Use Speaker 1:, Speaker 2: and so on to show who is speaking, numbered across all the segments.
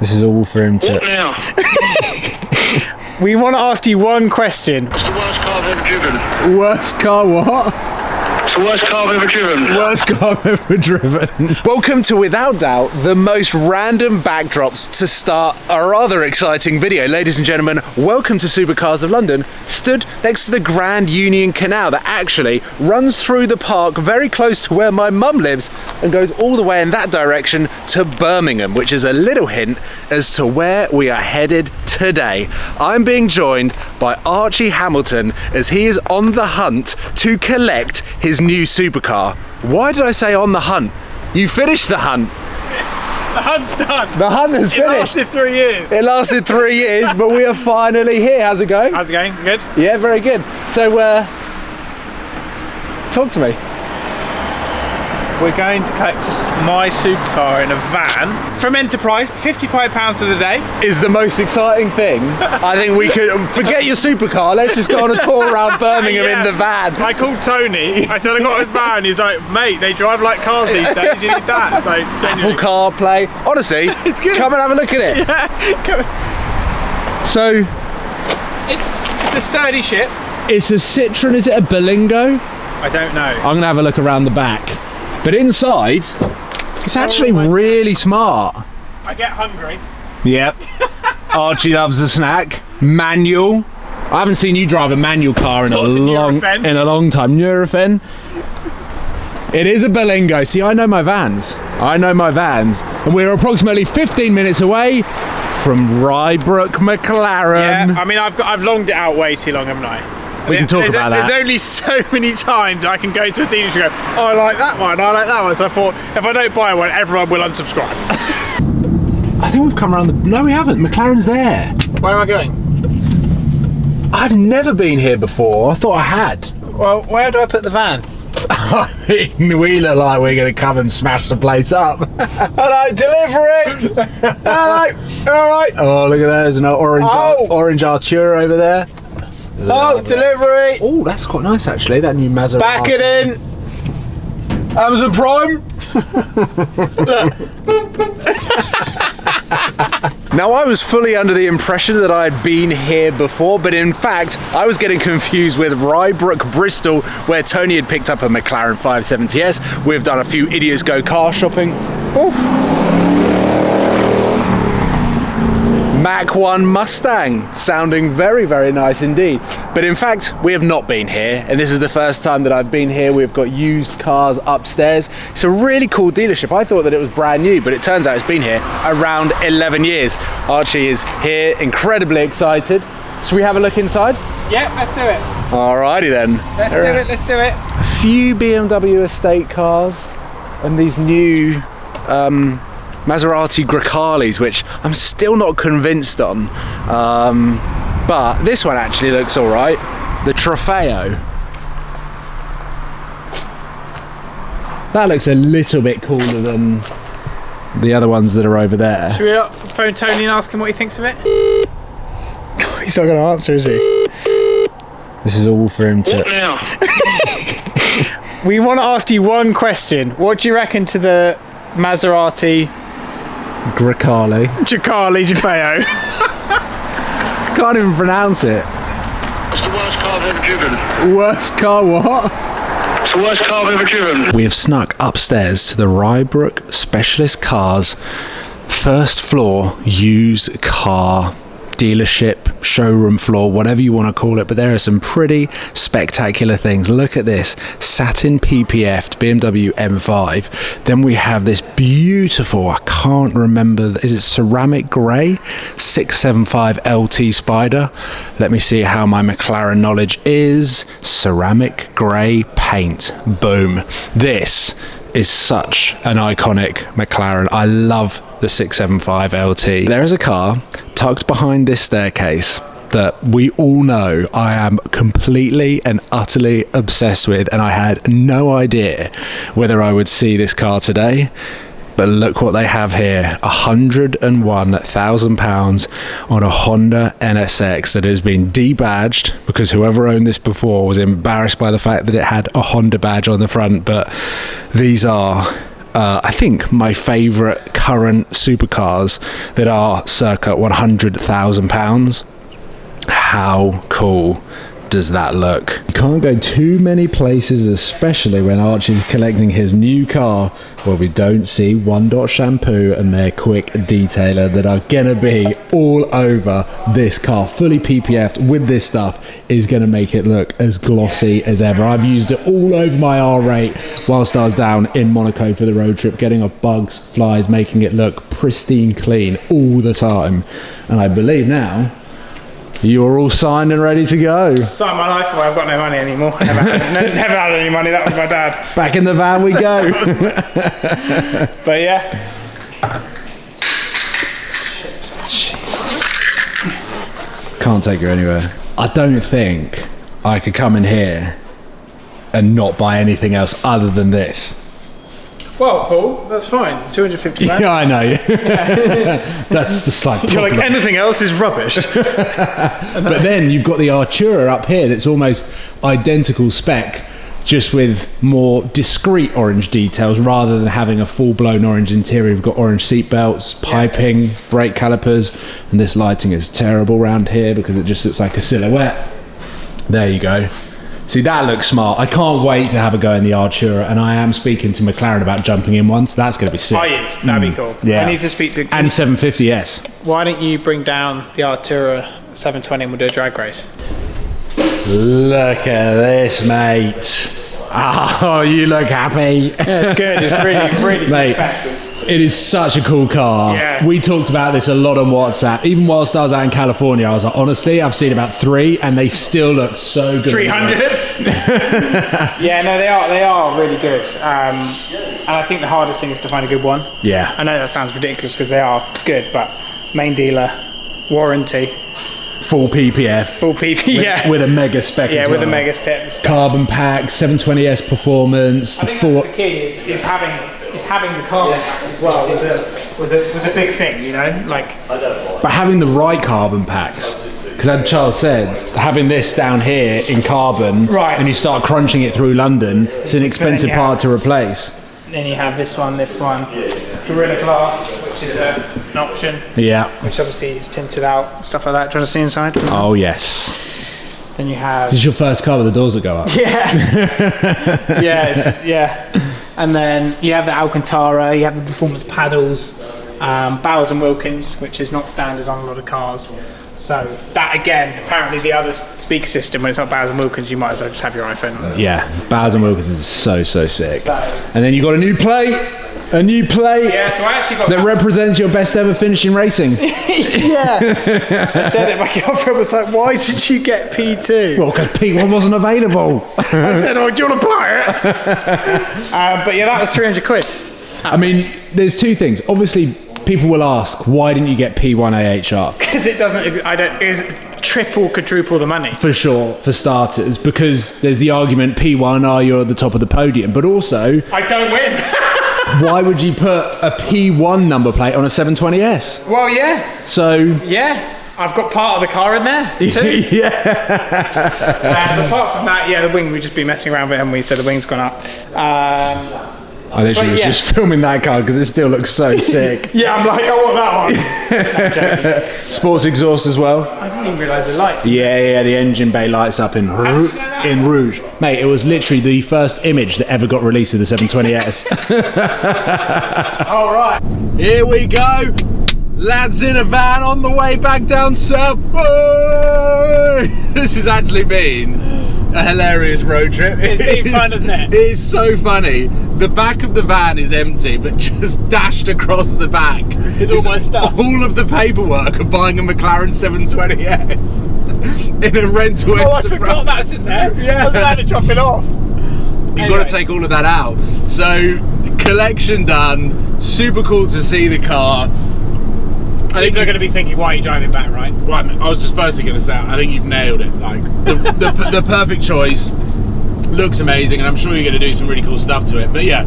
Speaker 1: This is all for him to...
Speaker 2: What now?
Speaker 1: We want to ask you one question.
Speaker 2: What's the worst car I've ever driven?
Speaker 1: Worst car what?
Speaker 2: It's the worst car I've ever driven.
Speaker 1: Worst car I've ever driven. Welcome to, without doubt, the most random backdrops to start a rather exciting video. Ladies and gentlemen, welcome to Supercars of London, stood next to the Grand Union Canal that actually runs through the park very close to where my mum lives and goes all the way in that direction to Birmingham, which is a little hint as to where we are headed today. I'm being joined by Archie Hamilton as he is on the hunt to collect his new supercar. Why did I say on the hunt? You finished the hunt.
Speaker 3: The hunt's done.
Speaker 1: The hunt has finished.
Speaker 3: It lasted 3 years.
Speaker 1: It lasted 3 years, but we are finally here. How's it going?
Speaker 3: How's it going? Good?
Speaker 1: Yeah, very good. So, talk to me.
Speaker 3: We're going to collect my supercar in a van from Enterprise. £55 for the day.
Speaker 1: Is the most exciting thing. I think we could forget your supercar. Let's just go on a tour around Birmingham in the van.
Speaker 3: I called Tony. I said I got a van. He's like, mate, they drive like cars these days. You need that. So
Speaker 1: Apple CarPlay. Honestly,
Speaker 3: it's good.
Speaker 1: Come and have a look at it.
Speaker 3: Yeah, come.
Speaker 1: So
Speaker 3: It's a sturdy ship.
Speaker 1: it's a Citroen. Is it a Berlingo?
Speaker 3: I don't know.
Speaker 1: I'm gonna have a look around the back. But inside, it's actually really smart.
Speaker 3: I get hungry.
Speaker 1: Yep. Archie loves a snack. Manual. I haven't seen you drive a manual car in a long time. Nurofen. It is a Berlingo. See, I know my vans. And we're approximately 15 minutes away from Rybrook McLaren.
Speaker 3: Yeah, I mean, I've longed it out way too long, haven't I?
Speaker 1: We can talk about that.
Speaker 3: There's only so many times I can go to a dealership and go, oh, I like that one, I like that one. So I thought, if I don't buy one, everyone will unsubscribe.
Speaker 1: I think we've come around the... No, we haven't. McLaren's there.
Speaker 3: Where am I going?
Speaker 1: I've never been here before. I thought I had.
Speaker 3: Well, where do I put the van?
Speaker 1: I mean, we look like we're going to come and smash the place up.
Speaker 3: Hello, delivery! Hello, all right.
Speaker 1: Oh, look at that. There's an orange Artura over there.
Speaker 3: Oh, delivery!
Speaker 1: Oh, that's quite nice actually, that new Maserati.
Speaker 3: Back it in! Amazon Prime!
Speaker 1: Now, I was fully under the impression that I had been here before, but in fact, I was getting confused with Rybrook, Bristol, where Tony had picked up a McLaren 570s. We've done a few idiots go car shopping. Oof. Mach 1 Mustang, sounding very, very nice indeed. But in fact, we have not been here, and this is the first time that I've been here. We've got used cars upstairs. It's a really cool dealership. I thought that it was brand new, but it turns out it's been here around 11 years. Archie is here, incredibly excited. Should we have a look inside?
Speaker 3: Yeah, let's do it.
Speaker 1: Alrighty then.
Speaker 3: Let's do it.
Speaker 1: A few BMW estate cars, and these new Maserati Gracalis, which I'm still not convinced on, but this one actually looks all right. The Trofeo. That looks a little bit cooler than the other ones that are over there.
Speaker 3: Should we phone Tony and ask him what he thinks of it?
Speaker 1: He's not going to answer, is he? This is all for him to...
Speaker 2: What now?
Speaker 3: We want to ask you one question. What do you reckon to the Maserati
Speaker 1: Gracali.
Speaker 3: Trofeo?
Speaker 1: Can't even pronounce it.
Speaker 2: What's the worst car I've ever driven?
Speaker 1: Worst car what?
Speaker 2: It's the worst car I've ever driven.
Speaker 1: We have snuck upstairs to the Rybrook Specialist Cars first floor used car dealership, showroom floor, whatever you want to call it, but there are some pretty spectacular things. Look at this satin PPF'd BMW M5. Then we have this beautiful, I can't remember, is it ceramic grey 675 LT Spider? Let me see how my McLaren knowledge is. Ceramic grey paint. Boom. This is such an iconic McLaren. I love the 675 LT. There is a car tucked behind this staircase that we all know I am completely and utterly obsessed with, and I had no idea whether I would see this car today. But look what they have here, £101,000 on a Honda NSX that has been debadged because whoever owned this before was embarrassed by the fact that it had a Honda badge on the front. But these are I think, my favourite current supercars that are circa £100,000. How cool does that look? You can't go too many places, especially when Archie's collecting his new car, where we don't see One Dot Shampoo and their quick detailer that are gonna be all over this car. Fully PPF'd with this stuff is gonna make it look as glossy as ever. I've used it all over my R8 whilst I was down in Monaco for the road trip, getting off bugs, flies, making it look pristine clean all the time. And I believe now you're all signed and ready to go.
Speaker 3: Signed my life away. I've got no money anymore. Never had any money. That was my dad.
Speaker 1: Back in the van we go.
Speaker 3: But yeah.
Speaker 1: Can't take her anywhere. I don't think I could come in here and not buy anything else other than this.
Speaker 3: Well, Paul, that's fine. 250 grand.
Speaker 1: Yeah, I know. Yeah. That's the slight
Speaker 3: You're like, anything else is rubbish.
Speaker 1: But then you've got the Artura up here that's almost identical spec, just with more discreet orange details rather than having a full-blown orange interior. We've got orange seat belts, piping, brake calipers, and this lighting is terrible around here because it just looks like a silhouette. There you go. See, that looks smart. I can't wait to have a go in the Artura, and I am speaking to McLaren about jumping in once. That's going to be sick.
Speaker 3: Are you? That'd be cool.
Speaker 1: Yeah.
Speaker 3: I need to speak to...
Speaker 1: And 750S.
Speaker 3: Why don't you bring down the Artura 720 and we'll do a drag race?
Speaker 1: Look at this, mate. Oh, you look happy.
Speaker 3: Yeah, it's good. It's really
Speaker 1: mate,
Speaker 3: special.
Speaker 1: it is such a cool car.
Speaker 3: Yeah.
Speaker 1: We talked about this a lot on WhatsApp. Even whilst I was out in California, I was like, honestly, I've seen about 3 and they still look so good.
Speaker 3: 300? Yeah, no, they are really good. And I think the hardest thing is to find a good one.
Speaker 1: Yeah.
Speaker 3: I know that sounds ridiculous because they are good, but main dealer, warranty.
Speaker 1: Full PPF.
Speaker 3: Full PP, yeah.
Speaker 1: With a mega spec as
Speaker 3: with
Speaker 1: well.
Speaker 3: a mega spec.
Speaker 1: Carbon pack, 720S performance.
Speaker 3: I think that's the key is having the carbon packs as well was a big thing, you know, like.
Speaker 1: But having the right carbon packs, because as Charles said, having this down here in carbon,
Speaker 3: right,
Speaker 1: and you start crunching it through London, it's an expensive part to replace.
Speaker 3: Then you have this one, Gorilla Glass, which is an option.
Speaker 1: Yeah.
Speaker 3: Which obviously is tinted out, stuff like that. Do you want to see inside?
Speaker 1: Oh yes.
Speaker 3: Then you have.
Speaker 1: This is your first car with the doors that go up.
Speaker 3: Yeah. Yeah. And then you have the Alcantara, you have the performance paddles, Bowers and Wilkins, which is not standard on a lot of cars. So that again, apparently the other speaker system, when it's not Bowers and Wilkins, you might as well just have your iPhone on.
Speaker 1: Yeah, Bowers and Wilkins is so sick. And then you got a new plate.
Speaker 3: Yeah, so I actually got
Speaker 1: that represents your best ever finish in racing.
Speaker 3: Yeah. I said it, my girlfriend was like, why did you get P2?
Speaker 1: Well, because P1 wasn't available.
Speaker 3: I said, oh, do you want to buy it? But yeah, that was 300 quid.
Speaker 1: I mean, there's two things. Obviously, people will ask, why didn't you get P1 AHR?
Speaker 3: Because it doesn't, is triple, quadruple the money.
Speaker 1: For sure, for starters, because there's the argument P1, you're at the top of the podium, but also...
Speaker 3: I don't win.
Speaker 1: Why would you put a P1 number plate on a 720S?
Speaker 3: Well, yeah.
Speaker 1: So...
Speaker 3: Yeah. I've got part of the car in there too.
Speaker 1: Yeah.
Speaker 3: Apart from that, yeah, the wing, we've just been messing around with it and we said the wing's gone up.
Speaker 1: I literally was just filming that car because it still looks so sick.
Speaker 3: Yeah, I'm like, I want that one.
Speaker 1: Sports exhaust as well.
Speaker 3: I didn't even realise the lights.
Speaker 1: Yeah, the engine bay lights up in Rouge. Mate, it was literally the first image that ever got released of the 720S.
Speaker 3: All right.
Speaker 1: Here we go. Lads in a van on the way back down south. Whoa! This has actually been a hilarious road trip.
Speaker 3: It's been fun, isn't it?
Speaker 1: It is so funny. The back of the van is empty, but just dashed across the back
Speaker 3: is all my stuff.
Speaker 1: All of the paperwork of buying a McLaren 720S in a rental.
Speaker 3: Oh, I forgot that's in there. Yeah, I was allowed to drop it off.
Speaker 1: You've got to take all of that out. So, collection done. Super cool to see the car.
Speaker 3: I think they're going to be thinking, why are you driving back, right?
Speaker 1: Well, I was just firstly going to say, I think you've nailed it. Like the perfect choice. Looks amazing, and I'm sure you're going to do some really cool stuff to it. But yeah,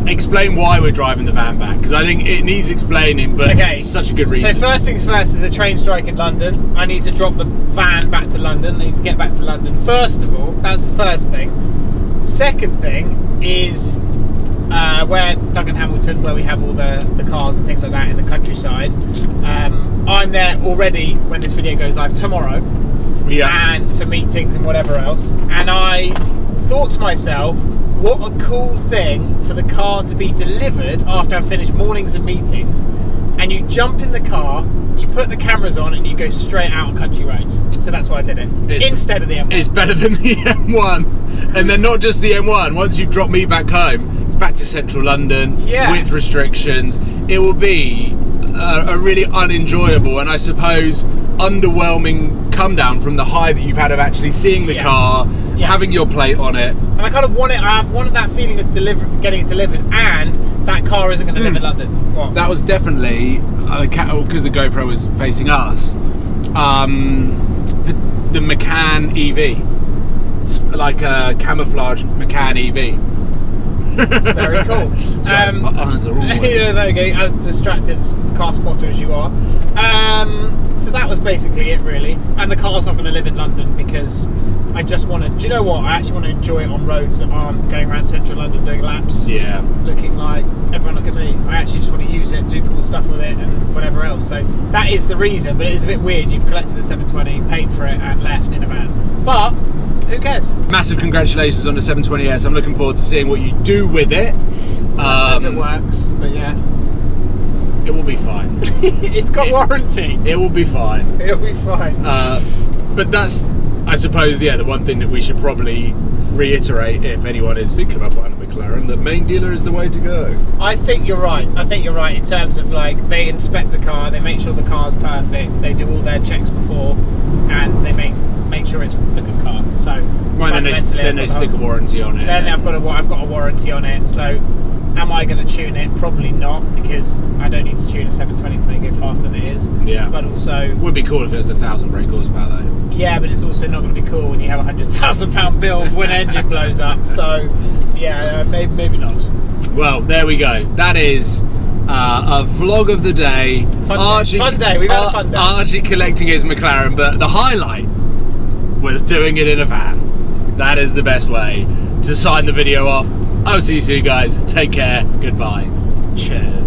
Speaker 1: explain why we're driving the van back, because I think it needs explaining. But it's such a good reason.
Speaker 3: So first things first is the train strike in London. I need to drop the van back to London. I need to get back to London. First of all, that's the first thing. Second thing is where Duncan Hamilton, where we have all the cars and things like that in the countryside. I'm there already when this video goes live tomorrow, and for meetings and whatever else. And I thought to myself, what a cool thing for the car to be delivered after I've finished mornings and meetings, and you jump in the car, you put the cameras on, and you go straight out on country roads. So that's why I did it, instead of the M1.
Speaker 1: It's better than the M1. And then not just the M1, once you drop me back home, it's back to central London, with restrictions. It will be a really unenjoyable and I suppose underwhelming come down from the high that you've had of actually seeing the car, having your plate on it. And
Speaker 3: I kind of want it, I have wanted that feeling of getting it delivered, and that car isn't going to live in London. What?
Speaker 1: That was definitely, because the GoPro was facing us, the McCann EV. It's like a camouflage McCann EV.
Speaker 3: Very cool.
Speaker 1: My eyes are always...
Speaker 3: Yeah, there you go. As distracted car spotter as you are. So that was basically it, really. And the car's not going to live in London because I just want to... Do you know what? I actually want to enjoy it on roads that aren't going around central London doing laps.
Speaker 1: Yeah.
Speaker 3: Looking like, everyone look at me. I actually just want to use it, do cool stuff with it and whatever else. So that is the reason. But it is a bit weird. You've collected a 720, paid for it and left in a van. But... who cares?
Speaker 1: Massive congratulations on the 720S. I'm looking forward to seeing what you do with it.
Speaker 3: I hope it works, but yeah.
Speaker 1: It will be fine.
Speaker 3: It's got warranty.
Speaker 1: It will be fine.
Speaker 3: It'll be fine.
Speaker 1: But that's, I suppose, the one thing that we should probably reiterate if anyone is thinking about buying a McLaren, that main dealer is the way to go.
Speaker 3: I think you're right. I think you're right in terms of like they inspect the car, they make sure the car's perfect, they do all their checks before, and they make sure it's a good car. So
Speaker 1: then they stick a warranty on it.
Speaker 3: Then I've got a warranty on it. So am I going to tune it? Probably not, because I don't need to tune a 720 to make it faster than it is.
Speaker 1: Yeah.
Speaker 3: But also,
Speaker 1: would be cool if it was 1,000 brake horsepower though.
Speaker 3: Yeah, but it's also not going to be cool when you have £100,000 bill when an engine blows up. So yeah, maybe not. Well, there we go. That is a vlog of the day. Fun day. We've had a fun day. Archie collecting his McLaren, but the highlight was doing it in a van. That is the best way to sign the video off. I'll see you soon, guys. Take care. Goodbye. Cheers.